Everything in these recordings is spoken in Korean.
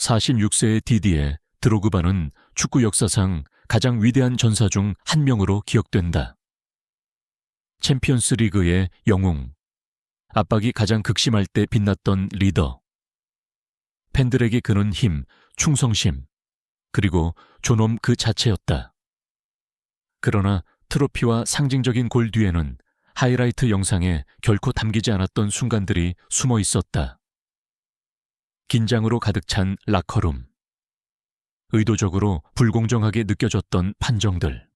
46세의 디디에 드로그바는 축구 역사상 가장 위대한 전사 중 한 명으로 기억된다. 챔피언스 리그의 영웅, 압박이 가장 극심할 때 빛났던 리더, 팬들에게 그는 힘, 충성심, 그리고 존엄 그 자체였다. 그러나 트로피와 상징적인 골 뒤에는 하이라이트 영상에 결코 담기지 않았던 순간들이 숨어 있었다. 긴장으로 가득 찬 라커룸, 의도적으로 불공정하게 느껴졌던 판정들,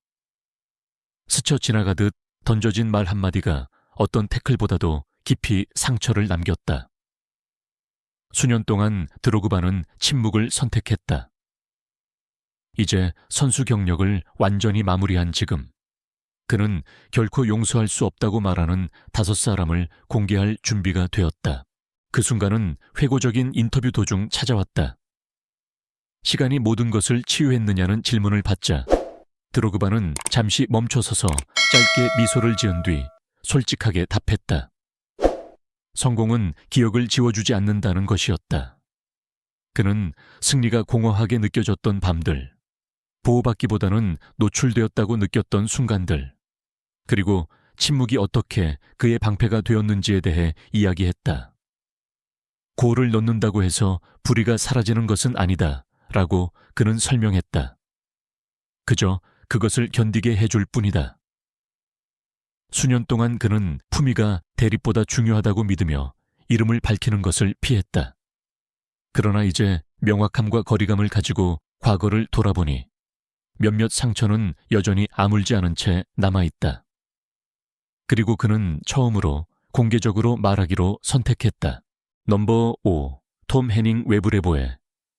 스쳐 지나가듯 던져진 말 한마디가 어떤 태클보다도 깊이 상처를 남겼다. 수년 동안 드로그바는 침묵을 선택했다. 이제 선수 경력을 완전히 마무리한 지금, 그는 결코 용서할 수 없다고 말하는 5사람을 공개할 준비가 되었다. 그 순간은 회고적인 인터뷰 도중 찾아왔다. 시간이 모든 것을 치유했느냐는 질문을 받자 드로그바는 잠시 멈춰서서 짧게 미소를 지은 뒤 솔직하게 답했다. 성공은 기억을 지워주지 않는다는 것이었다. 그는 승리가 공허하게 느껴졌던 밤들, 보호받기보다는 노출되었다고 느꼈던 순간들, 그리고 침묵이 어떻게 그의 방패가 되었는지에 대해 이야기했다. 골을 넣는다고 해서 불의가 사라지는 것은 아니다 라고 그는 설명했다. 그저 그것을 견디게 해줄 뿐이다. 수년 동안 그는 품위가 대립보다 중요하다고 믿으며 이름을 밝히는 것을 피했다. 그러나 이제 명확함과 거리감을 가지고 과거를 돌아보니 몇몇 상처는 여전히 아물지 않은 채 남아있다. 그리고 그는 처음으로 공개적으로 말하기로 선택했다. 넘버 5, 톰 해닝 웨브레보에,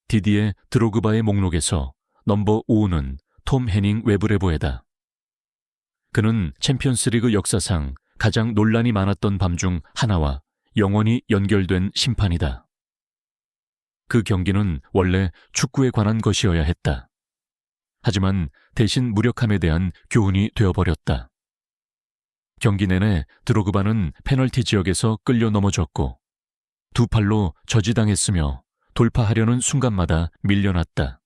디디에 드로그바의 목록에서 넘버 5는 톰 해닝 웨브레보에다. 그는 챔피언스리그 역사상 가장 논란이 많았던 밤 중 하나와 영원히 연결된 심판이다. 그 경기는 원래 축구에 관한 것이어야 했다. 하지만 대신 무력함에 대한 교훈이 되어버렸다. 경기 내내 드로그바는 페널티 지역에서 끌려 넘어졌고 두 팔로 저지당했으며 돌파하려는 순간마다 밀려났다.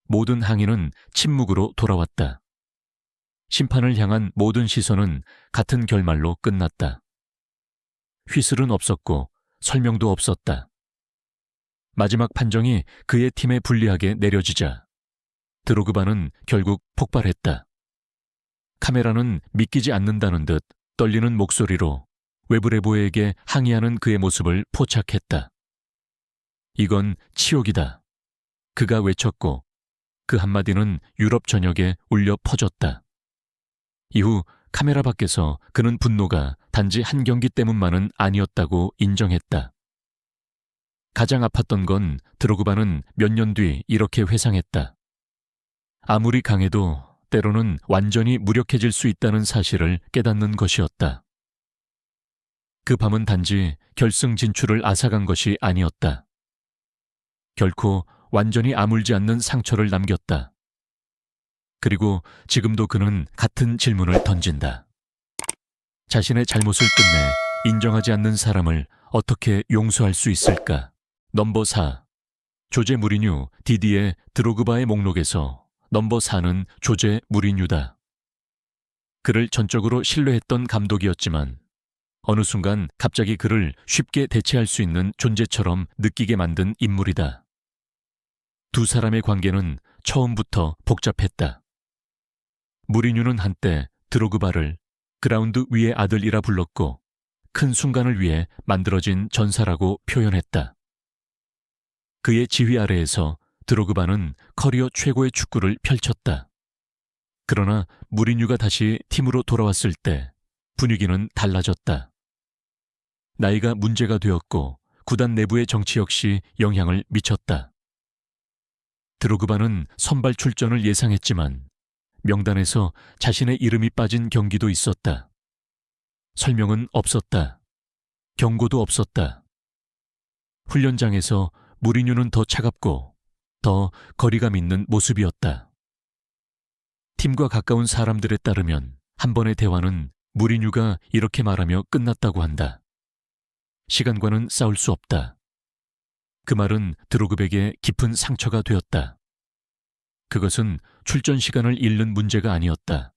모든 항의는 침묵으로 돌아왔다. 심판을 향한 모든 시선은 같은 결말로 끝났다. 휘슬은 없었고 설명도 없었다. 마지막 판정이 그의 팀에 불리하게 내려지자 드로그바는 결국 폭발했다. 카메라는 믿기지 않는다는 듯 떨리는 목소리로 웨브레보에게 항의하는 그의 모습을 포착했다. 이건 치욕이다. 그가 외쳤고 그 한마디는 유럽 전역에 울려 퍼졌다. 이후 카메라 밖에서 그는 분노가 단지 한 경기 때문만은 아니었다고 인정했다. 가장 아팠던 건 드로그바는 몇 년 뒤 이렇게 회상했다. 아무리 강해도 때로는 완전히 무력해질 수 있다는 사실을 깨닫는 것이었다. 그 밤은 단지 결승 진출을 앗아간 것이 아니었다. 결코 완전히 아물지 않는 상처를 남겼다. 그리고 지금도 그는 같은 질문을 던진다. 자신의 잘못을 끝내 인정하지 않는 사람을 어떻게 용서할 수 있을까? 넘버 4. 조제 무리뉴, 디디에 드로그바의 목록에서 넘버 4는 조제 무리뉴다. 그를 전적으로 신뢰했던 감독이었지만 어느 순간 갑자기 그를 쉽게 대체할 수 있는 존재처럼 느끼게 만든 인물이다. 두 사람의 관계는 처음부터 복잡했다. 무리뉴는 한때 드로그바를 그라운드 위의 아들이라 불렀고 큰 순간을 위해 만들어진 전사라고 표현했다. 그의 지휘 아래에서 드로그바는 커리어 최고의 축구를 펼쳤다. 그러나 무리뉴가 다시 팀으로 돌아왔을 때 분위기는 달라졌다. 나이가 문제가 되었고 구단 내부의 정치 역시 영향을 미쳤다. 드로그바는 선발 출전을 예상했지만 명단에서 자신의 이름이 빠진 경기도 있었다. 설명은 없었다. 경고도 없었다. 훈련장에서 무리뉴는 더 차갑고 더 거리감 있는 모습이었다. 팀과 가까운 사람들에 따르면 한 번의 대화는 무리뉴가 이렇게 말하며 끝났다고 한다. 시간과는 싸울 수 없다. 그 말은 드로그백에 깊은 상처가 되었다. 그것은 출전 시간을 잃는 문제가 아니었다.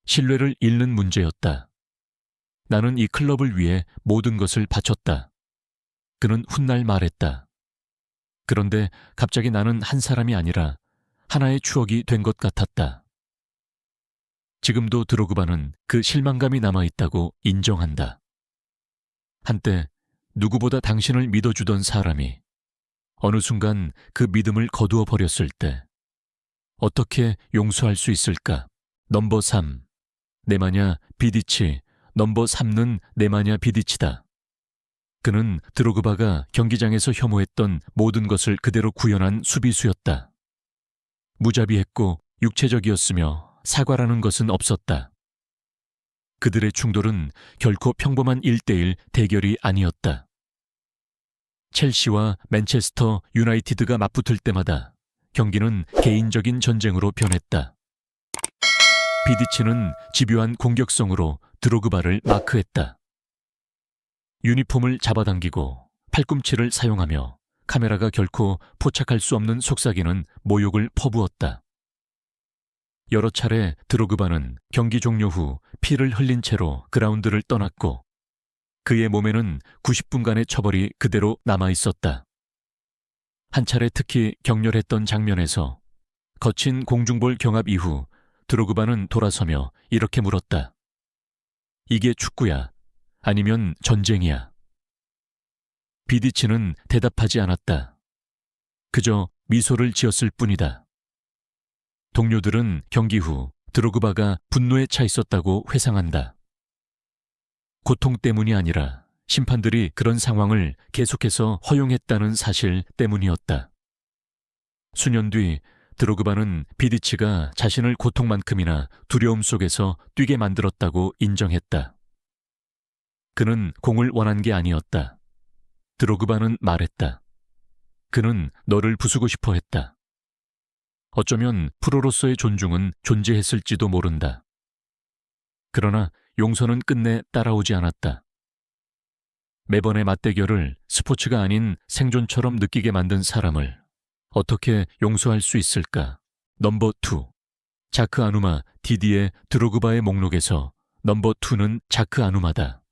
신뢰를 잃는 문제였다. 나는 이 클럽을 위해 모든 것을 바쳤다. 그는 훗날 말했다. 그런데 갑자기 나는 한 사람이 아니라 하나의 추억이 된 것 같았다. 지금도 드로그바는 그 실망감이 남아있다고 인정한다. 한때 누구보다 당신을 믿어주던 사람이 어느 순간 그 믿음을 거두어 버렸을 때 어떻게 용서할 수 있을까? 넘버 3. 네마냐 비디치. 넘버 3는 네마냐 비디치다. 그는 드로그바가 경기장에서 혐오했던 모든 것을 그대로 구현한 수비수였다. 무자비했고 육체적이었으며 사과라는 것은 없었다. 그들의 충돌은 결코 평범한 1대1 대결이 아니었다. 첼시와 맨체스터 유나이티드가 맞붙을 때마다 경기는 개인적인 전쟁으로 변했다. 비디치는 집요한 공격성으로 드로그바를 마크했다. 유니폼을 잡아당기고 팔꿈치를 사용하며 카메라가 결코 포착할 수 없는 속삭이는 모욕을 퍼부었다. 여러 차례 드로그바는 경기 종료 후 피를 흘린 채로 그라운드를 떠났고 그의 몸에는 90분간의 처벌이 그대로 남아있었다. 한 차례 특히 격렬했던 장면에서 거친 공중볼 경합 이후 드로그바는 돌아서며 이렇게 물었다. 이게 축구야? 아니면 전쟁이야? 비디치는 대답하지 않았다. 그저 미소를 지었을 뿐이다. 동료들은 경기 후 드로그바가 분노에 차 있었다고 회상한다. 고통 때문이 아니라 심판들이 그런 상황을 계속해서 허용했다는 사실 때문이었다. 수년 뒤 드로그바는 비디치가 자신을 고통만큼이나 두려움 속에서 뛰게 만들었다고 인정했다. 그는 공을 원한 게 아니었다. 드로그바는 말했다. 그는 너를 부수고 싶어 했다. 어쩌면 프로로서의 존중은 존재했을지도 모른다. 그러나 용서는 끝내 따라오지 않았다. 매번의 맞대결을 스포츠가 아닌 생존처럼 느끼게 만든 사람을 어떻게 용서할 수 있을까? 넘버 2. 자크 아누마 디디의 드로그바의 목록에서 넘버 2는 자크 아누마다.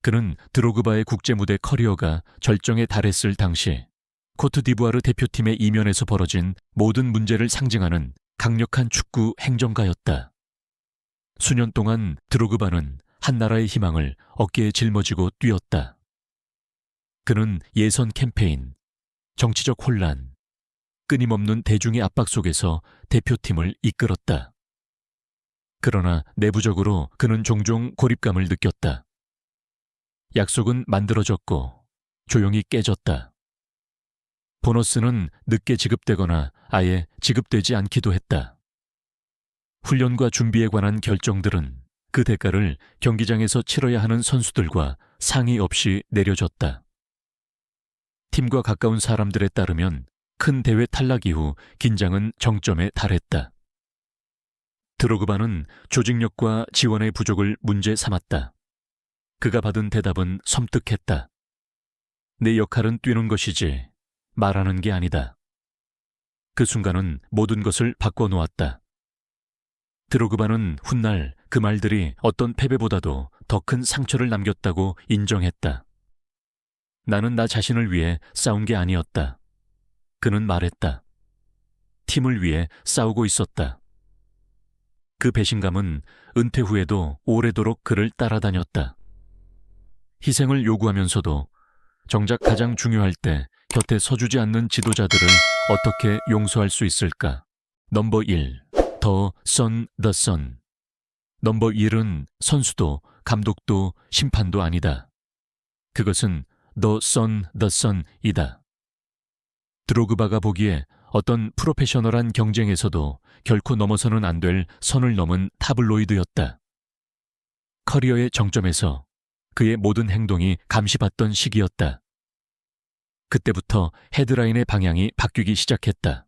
그는 드로그바의 국제무대 커리어가 절정에 달했을 당시 코트디부아르 대표팀의 이면에서 벌어진 모든 문제를 상징하는 강력한 축구 행정가였다. 수년 동안 드로그바는 한 나라의 희망을 어깨에 짊어지고 뛰었다. 그는 예선 캠페인, 정치적 혼란, 끊임없는 대중의 압박 속에서 대표팀을 이끌었다. 그러나 내부적으로 그는 종종 고립감을 느꼈다. 약속은 만들어졌고 조용히 깨졌다. 보너스는 늦게 지급되거나 아예 지급되지 않기도 했다. 훈련과 준비에 관한 결정들은 그 대가를 경기장에서 치러야 하는 선수들과 상의 없이 내려졌다. 팀과 가까운 사람들에 따르면 큰 대회 탈락 이후 긴장은 정점에 달했다. 드로그바는 조직력과 지원의 부족을 문제 삼았다. 그가 받은 대답은 섬뜩했다. 내 역할은 뛰는 것이지 말하는 게 아니다. 그 순간은 모든 것을 바꿔놓았다. 드로그바는 훗날 그 말들이 어떤 패배보다도 더 큰 상처를 남겼다고 인정했다. 나는 나 자신을 위해 싸운 게 아니었다. 그는 말했다. 팀을 위해 싸우고 있었다. 그 배신감은 은퇴 후에도 오래도록 그를 따라다녔다. 희생을 요구하면서도 정작 가장 중요할 때 곁에 서주지 않는 지도자들을 어떻게 용서할 수 있을까? 넘버 1. 더 선, 더 선. 넘버 1은 선수도 감독도 심판도 아니다. 그것은 더 선, 더 선이다. 드로그바가 보기에 어떤 프로페셔널한 경쟁에서도 결코 넘어서는 안 될 선을 넘은 타블로이드였다. 커리어의 정점에서 그의 모든 행동이 감시받던 시기였다. 그때부터 헤드라인의 방향이 바뀌기 시작했다.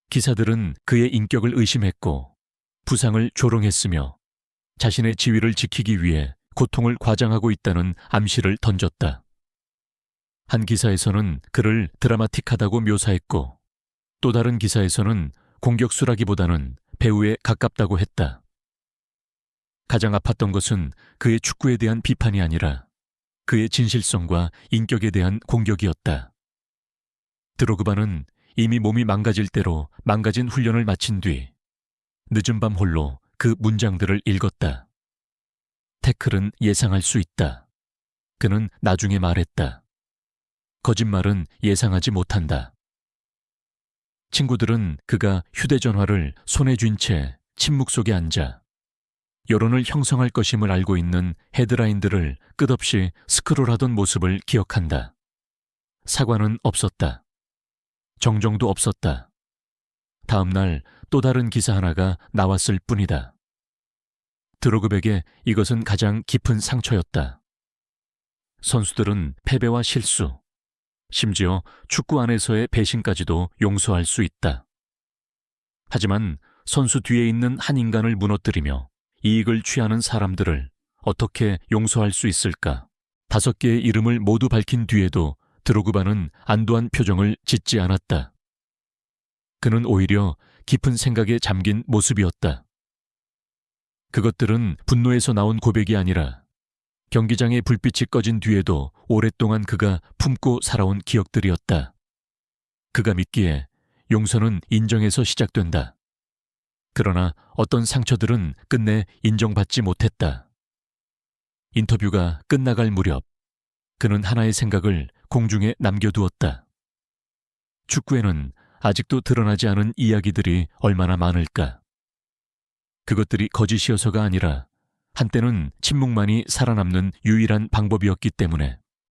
기사들은 그의 인격을 의심했고 부상을 조롱했으며 자신의 지위를 지키기 위해 고통을 과장하고 있다는 암시를 던졌다. 한 기사에서는 그를 드라마틱하다고 묘사했고 또 다른 기사에서는 공격수라기보다는 배우에 가깝다고 했다. 가장 아팠던 것은 그의 축구에 대한 비판이 아니라 그의 진실성과 인격에 대한 공격이었다. 드로그바는 이미 몸이 망가질 대로 망가진 훈련을 마친 뒤 늦은 밤 홀로 그 문장들을 읽었다. 태클은 예상할 수 있다. 그는 나중에 말했다. 거짓말은 예상하지 못한다. 친구들은 그가 휴대전화를 손에 쥔 채 침묵 속에 앉아 여론을 형성할 것임을 알고 있는 헤드라인들을 끝없이 스크롤하던 모습을 기억한다. 사과는 없었다. 정정도 없었다. 다음 날 또 다른 기사 하나가 나왔을 뿐이다. 드로그백에 이것은 가장 깊은 상처였다. 선수들은 패배와 실수, 심지어 축구 안에서의 배신까지도 용서할 수 있다. 하지만 선수 뒤에 있는 한 인간을 무너뜨리며 이익을 취하는 사람들을 어떻게 용서할 수 있을까? 5개의 이름을 모두 밝힌 뒤에도 드로그바는 안도한 표정을 짓지 않았다. 그는 오히려 깊은 생각에 잠긴 모습이었다. 그것들은 분노에서 나온 고백이 아니라 경기장의 불빛이 꺼진 뒤에도 오랫동안 그가 품고 살아온 기억들이었다. 그가 믿기에 용서는 인정에서 시작된다. 그러나 어떤 상처들은 끝내 인정받지 못했다. 인터뷰가 끝나갈 무렵 그는 하나의 생각을 공중에 남겨두었다. 축구에는 아직도 드러나지 않은 이야기들이 얼마나 많을까. 그것들이 거짓이어서가 아니라 한때는 침묵만이 살아남는 유일한 방법이었기 때문에